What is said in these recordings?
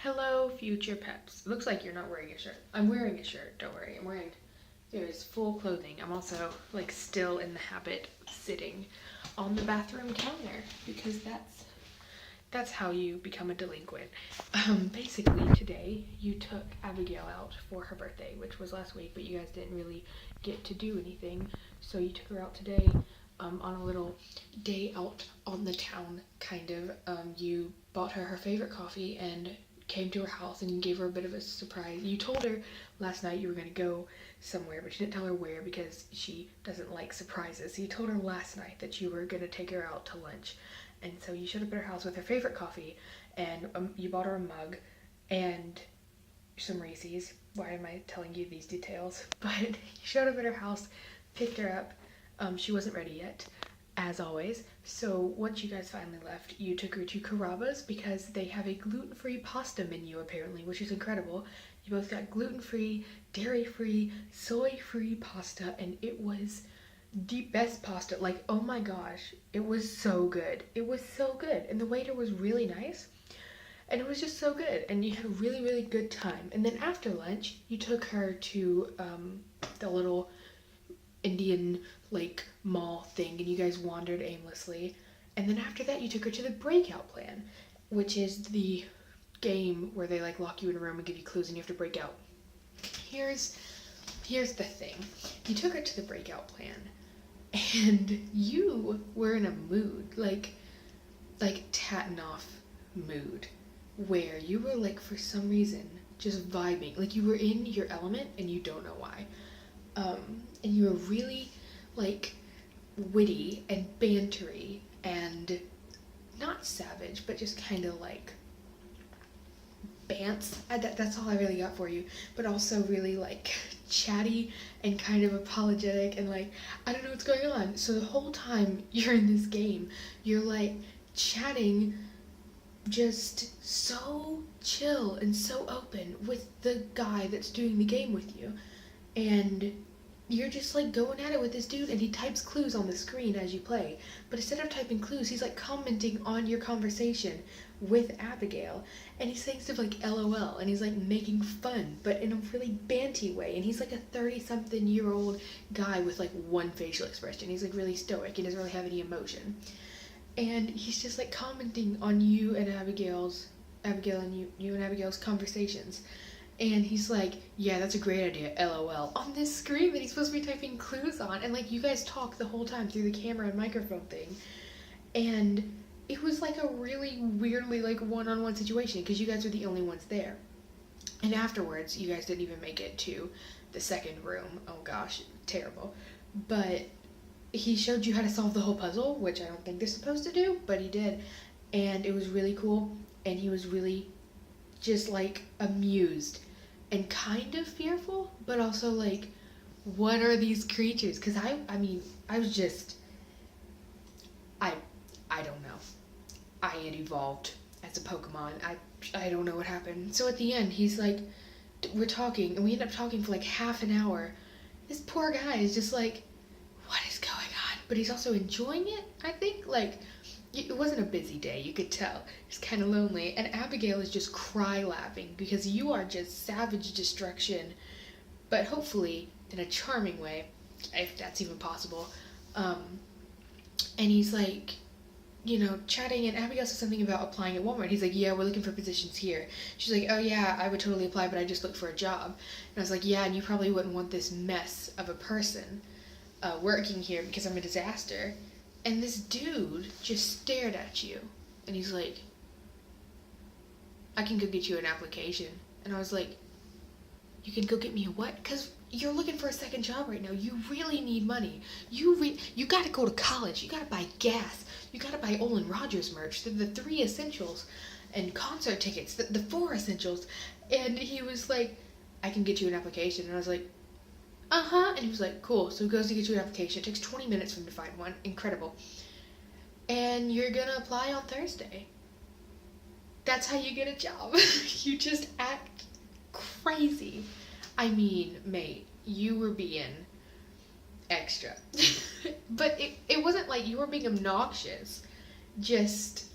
Hello, future peps. Looks like you're not wearing a shirt. I'm wearing a shirt, don't worry. There's full clothing. I'm also, still in the habit of sitting on the bathroom counter because that's how you become a delinquent. Basically, today you took Abigail out for her birthday, which was last week, but you guys didn't really get to do anything. So you took her out today on a little day out on the town, kind of. You bought her favorite coffee and came to her house and you gave her a bit of a surprise. You told her last night you were going to go somewhere, but you didn't tell her where because she doesn't like surprises. So you told her last night that you were going to take her out to lunch. And so you showed up at her house with her favorite coffee, and you bought her a mug and some Reese's. Why am I telling you these details? But you showed up at her house, picked her up. She wasn't ready yet, as always. So once you guys finally left, you took her to Carrabba's because they have a gluten-free pasta menu apparently, which is incredible. You both got gluten-free, dairy-free, soy-free pasta, and it was the best pasta. Like, oh my gosh, it was so good. It was so good. And the waiter was really nice. And it was just so good. And you had a really, really good time. And then after lunch, you took her to the little Indian like mall thing, and you guys wandered aimlessly. And then after that, you took her to the breakout plan, which is the game where they like lock you in a room and give you clues and you have to break out. Here's the thing. You took her to the breakout plan and you were in a mood, like tatting off mood, where you were like, for some reason, just vibing. Like, you were in your element and you don't know why. And you were really like witty and bantery and not savage, but just kind of like bants. That's all I really got for you. But also really like chatty and kind of apologetic and like, I don't know what's going on. So the whole time you're in this game, you're like chatting just so chill and so open with the guy that's doing the game with you. And you're just like going at it with this dude, and he types clues on the screen as you play. But instead of typing clues, he's like commenting on your conversation with Abigail, and he's saying stuff like LOL, and he's like making fun, but in a really banty way. And he's like a 30-something-year-old guy with like one facial expression. He's like really stoic. He doesn't really have any emotion. And he's just like commenting on you and Abigail and you and Abigail's conversations. And he's like, yeah, that's a great idea, LOL, on this screen that he's supposed to be typing clues on. And like, you guys talk the whole time through the camera and microphone thing. And it was like a really weirdly like one-on-one situation because you guys were the only ones there. And afterwards, you guys didn't even make it to the second room. Oh gosh, terrible. But he showed you how to solve the whole puzzle, which I don't think they're supposed to do, but he did. And it was really cool. And he was really just like amused and kind of fearful, but also like, what are these creatures? Because I mean, I was just, I don't know. I had evolved as a Pokemon. I don't know what happened. So at the end, he's like, we're talking, and we end up talking for like half an hour. This poor guy is just like, what is going on? But he's also enjoying it, I think. Like, it wasn't a busy day, you could tell. It's kind of lonely. And Abigail is just cry laughing because you are just savage destruction, but hopefully in a charming way, if that's even possible. And he's like, chatting, and Abigail says something about applying at Walmart. He's like, yeah, we're looking for positions here. She's like, oh yeah, I would totally apply, but I just looked for a job. And I was like, yeah, and you probably wouldn't want this mess of a person working here because I'm a disaster. And this dude just stared at you. And he's like, I can go get you an application. And I was like, you can go get me a what? Because you're looking for a second job right now. You really need money. You got to go to college. You got to buy gas. You got to buy Olin Rogers merch. The 3 essentials. And concert tickets. The 4 essentials. And he was like, I can get you an application. And I was like, and he was like, cool. So he goes to get you an application. It takes 20 minutes for him to find one. Incredible. And you're gonna apply on Thursday. That's how you get a job. You just act crazy. I mean, mate, you were being extra. But it wasn't like you were being obnoxious. Just,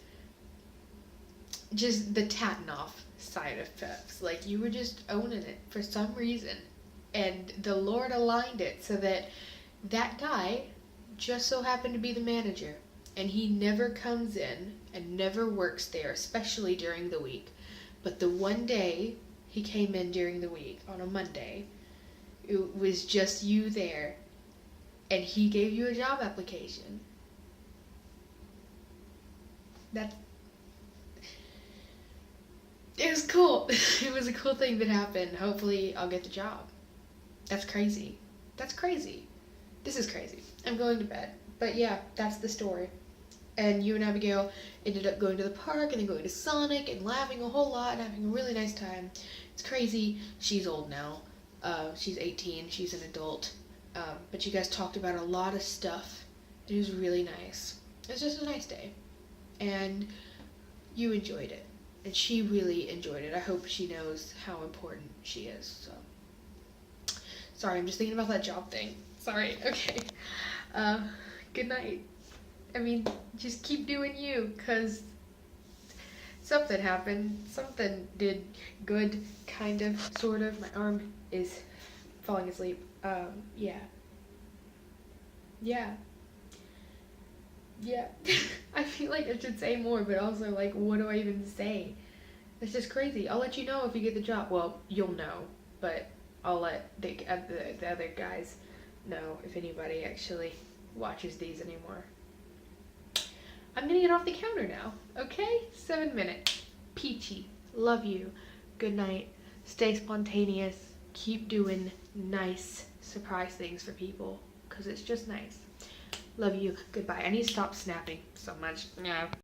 just the Tatanoff side of Peps. Like, you were just owning it for some reason. And the Lord aligned it so that that guy just so happened to be the manager. And he never comes in and never works there, especially during the week. But the one day he came in during the week, on a Monday, it was just you there. And he gave you a job application. That It was cool. It was a cool thing that happened. Hopefully I'll get the job. That's crazy. That's crazy. This is crazy. I'm going to bed. But yeah, that's the story. And you and Abigail ended up going to the park and then going to Sonic and laughing a whole lot and having a really nice time. It's crazy. She's old now. She's 18. She's an adult. But you guys talked about a lot of stuff. It was really nice. It was just a nice day. And you enjoyed it. And she really enjoyed it. I hope she knows how important she is. So, sorry, I'm just thinking about that job thing. Sorry. Okay. Good night. I mean, just keep doing you, because something happened. Something did good, kind of, sort of. My arm is falling asleep. Yeah. Yeah. Yeah. I feel like I should say more, but also, like, what do I even say? It's just crazy. I'll let you know if you get the job. Well, you'll know, but I'll let the other guys know if anybody actually watches these anymore. I'm gonna get off the counter now, okay? 7 minutes. Peachy. Love you. Good night. Stay spontaneous. Keep doing nice surprise things for people, because it's just nice. Love you. Goodbye. I need to stop snapping so much. Yeah.